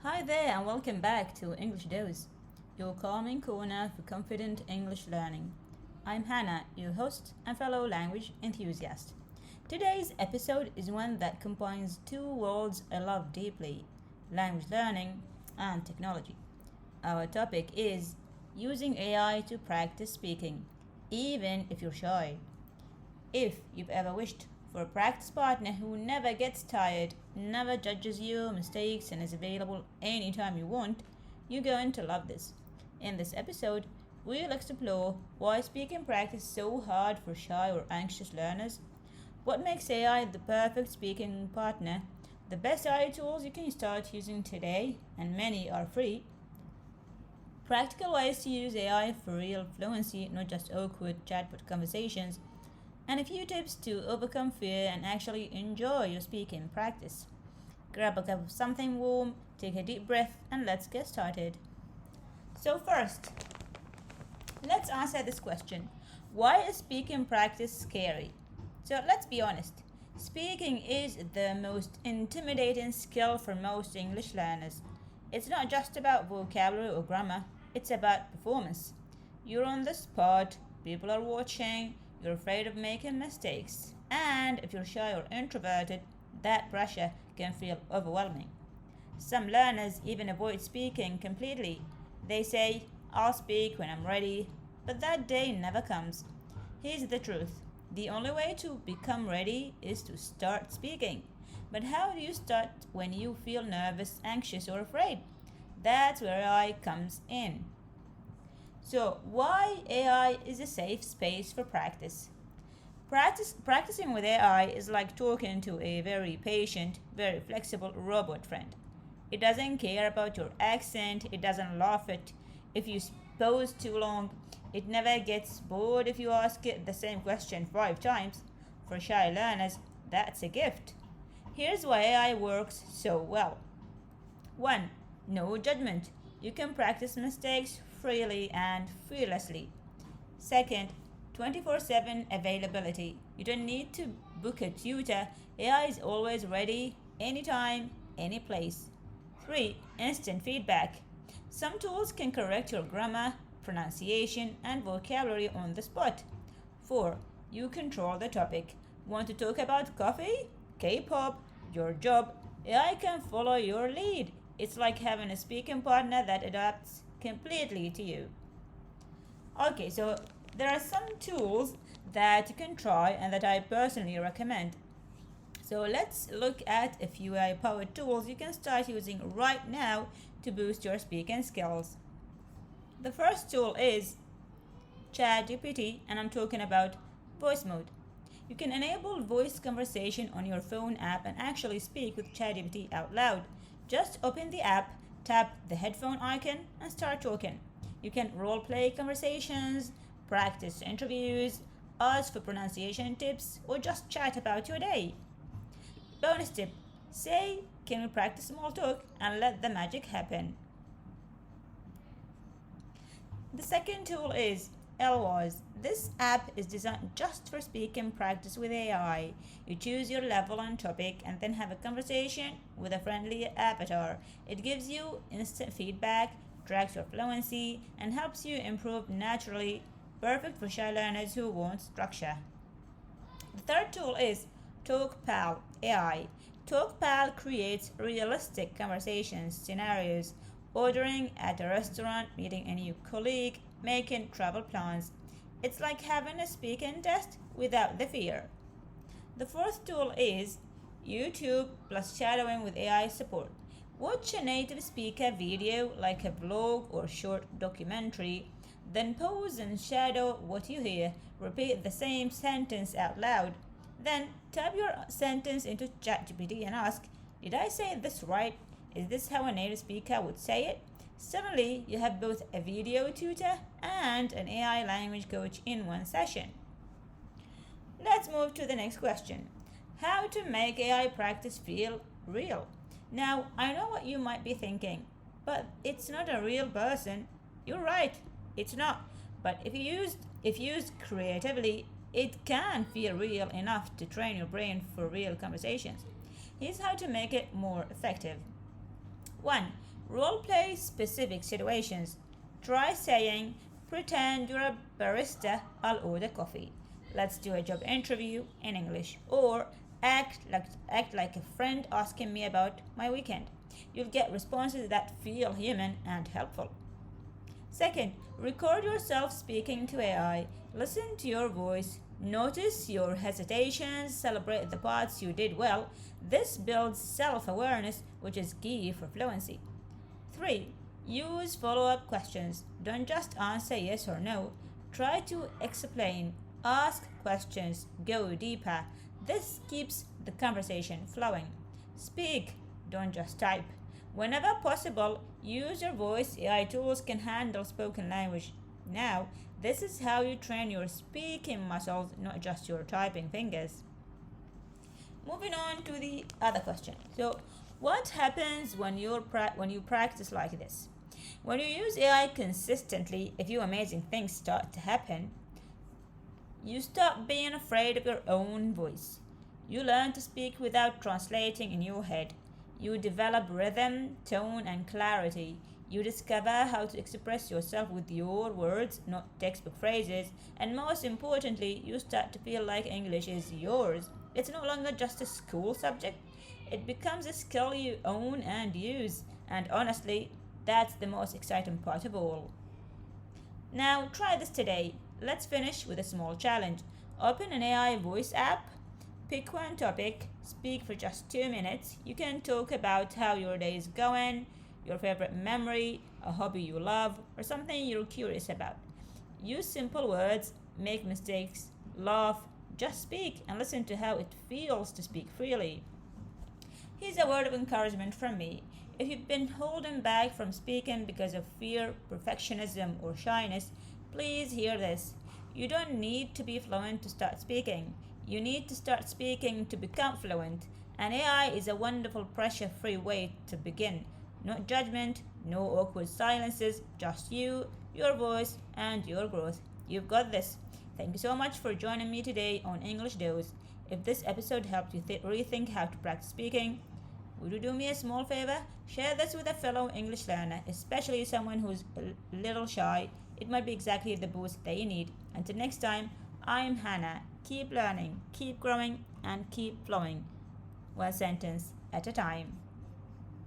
Hi there, and welcome back to English Dose, your calming corner for confident English learning. I'm Hannah, your host and fellow language enthusiast. Today's episode is one that combines two worlds I love deeply: language learning and technology. Our topic is using AI to practice speaking, even if you're shy. If you've ever wished for a practice partner who never gets tired, never judges your mistakes, and is available anytime you want, you're going to love this. In this episode, we'll explore why speaking practice is so hard for shy or anxious learners, what makes AI the perfect speaking partner, the best AI tools you can start using today, and many are free, practical ways to use AI for real fluency, not just awkward chatbot conversations, and a few tips to overcome fear and actually enjoy your speaking practice. Grab a cup of something warm, take a deep breath, and let's get started. So, first, let's answer this question: why is speaking practice scary? So, let's be honest. Speaking is the most intimidating skill for most English learners. It's not just about vocabulary or grammar, it's about performance. You're on the spot, people are watching, you're afraid of making mistakes, and if you're shy or introverted, that pressure can feel overwhelming. Some learners even avoid speaking completely. They say, I'll speak when I'm ready, but that day never comes. Here's the truth: the only way to become ready is to start speaking. But how do you start when you feel nervous, anxious, or afraid? That's where AI comes in. So, why AI is a safe space for practice? Practicing with AI is like talking to a very patient, very flexible robot friend. It doesn't care about your accent, it doesn't laugh at if you pause too long, it never gets bored if you ask it the same question 5 times. For shy learners, that's a gift. Here's why AI works so well. 1. No judgment. You can practice mistakes freely and fearlessly. Second, 24/7 availability. You don't need to book a tutor. AI is always ready, anytime, any place. 3. Instant feedback. Some tools can correct your grammar, pronunciation, and vocabulary on the spot. 4. You control the topic. Want to talk about coffee, K-pop, your job? AI can follow your lead. It's like having a speaking partner that adapts completely to you. Okay, so there are some tools that you can try and that I personally recommend. So let's look at a few AI powered tools you can start using right now to boost your speaking skills. The first tool is ChatGPT, and I'm talking about voice mode. You can enable voice conversation on your phone app and actually speak with ChatGPT out loud. Just open the app, tap the headphone icon, and start talking. You can role play conversations, practice interviews, ask for pronunciation tips, or just chat about your day. Bonus tip: say, can we practice small talk, and let the magic happen. The second tool is Elwaz. This app is designed just for speaking practice with AI. You choose your level and topic and then have a conversation with a friendly avatar. It gives you instant feedback, tracks your fluency, and helps you improve naturally. Perfect for shy learners who want structure. The third tool is TalkPal AI. TalkPal creates realistic conversation scenarios: ordering at a restaurant, meeting a new colleague, making travel plans. It's like having a speaking test without the fear. The fourth tool is YouTube plus shadowing with AI support. Watch a native speaker video like a vlog or short documentary, then pause and shadow what you hear. Repeat the same sentence out loud. Then type your sentence into ChatGPT and ask, did I say this right? Is this how a native speaker would say it? Suddenly, you have both a video tutor and an AI language coach in one session. Let's move to the next question: how to make AI practice feel real? Now, I know what you might be thinking, but it's not a real person. You're right, it's not. But if used creatively, it can feel real enough to train your brain for real conversations. Here's how to make it more effective. 1. Role play specific situations. Try saying, pretend you're a barista, I'll order coffee. Let's do a job interview in English. Or act like a friend asking me about my weekend. You'll get responses that feel human and helpful. Second, record yourself speaking to AI. Listen to your voice. Notice your hesitations. Celebrate the parts you did well. This builds self awareness, which is key for fluency. 3. Use follow up questions. Don't just answer yes or no. Try to explain. Ask questions. Go deeper. This keeps the conversation flowing. Speak. Don't just type. Whenever possible, use your voice. AI tools can handle spoken language. Now, this is how you train your speaking muscles, not just your typing fingers. Moving on to the other question. So, what happens when you practice like this? When you use AI consistently, a few amazing things start to happen. You stop being afraid of your own voice. You learn to speak without translating in your head. You develop rhythm, tone, and clarity. You discover how to express yourself with your words, not textbook phrases. And most importantly, you start to feel like English is yours. It's no longer just a school subject, it becomes a skill you own and use. And honestly, that's the most exciting part of all. Now, try this today. Let's finish with a small challenge. Open an AI voice app. Pick one topic, speak for just 2 minutes. You can talk about how your day is going, your favorite memory, a hobby you love, or something you're curious about. Use simple words, make mistakes, laugh, just speak and listen to how it feels to speak freely. Here's a word of encouragement from me. If you've been holding back from speaking because of fear, perfectionism, or shyness, please hear this. You don't need to be fluent to start speaking. You need to start speaking to become fluent. And AI is a wonderful pressure free way to begin. No judgment, no awkward silences, just you, your voice, and your growth. You've got this. Thank you so much for joining me today on English Dose. If this episode helped you rethink how to practice speaking, would you do me a small favor? Share this with a fellow English learner, especially someone who's a little shy. It might be exactly the boost they need. Until next time, I'm Hannah. Keep learning, keep growing, and keep flowing. One sentence at a time.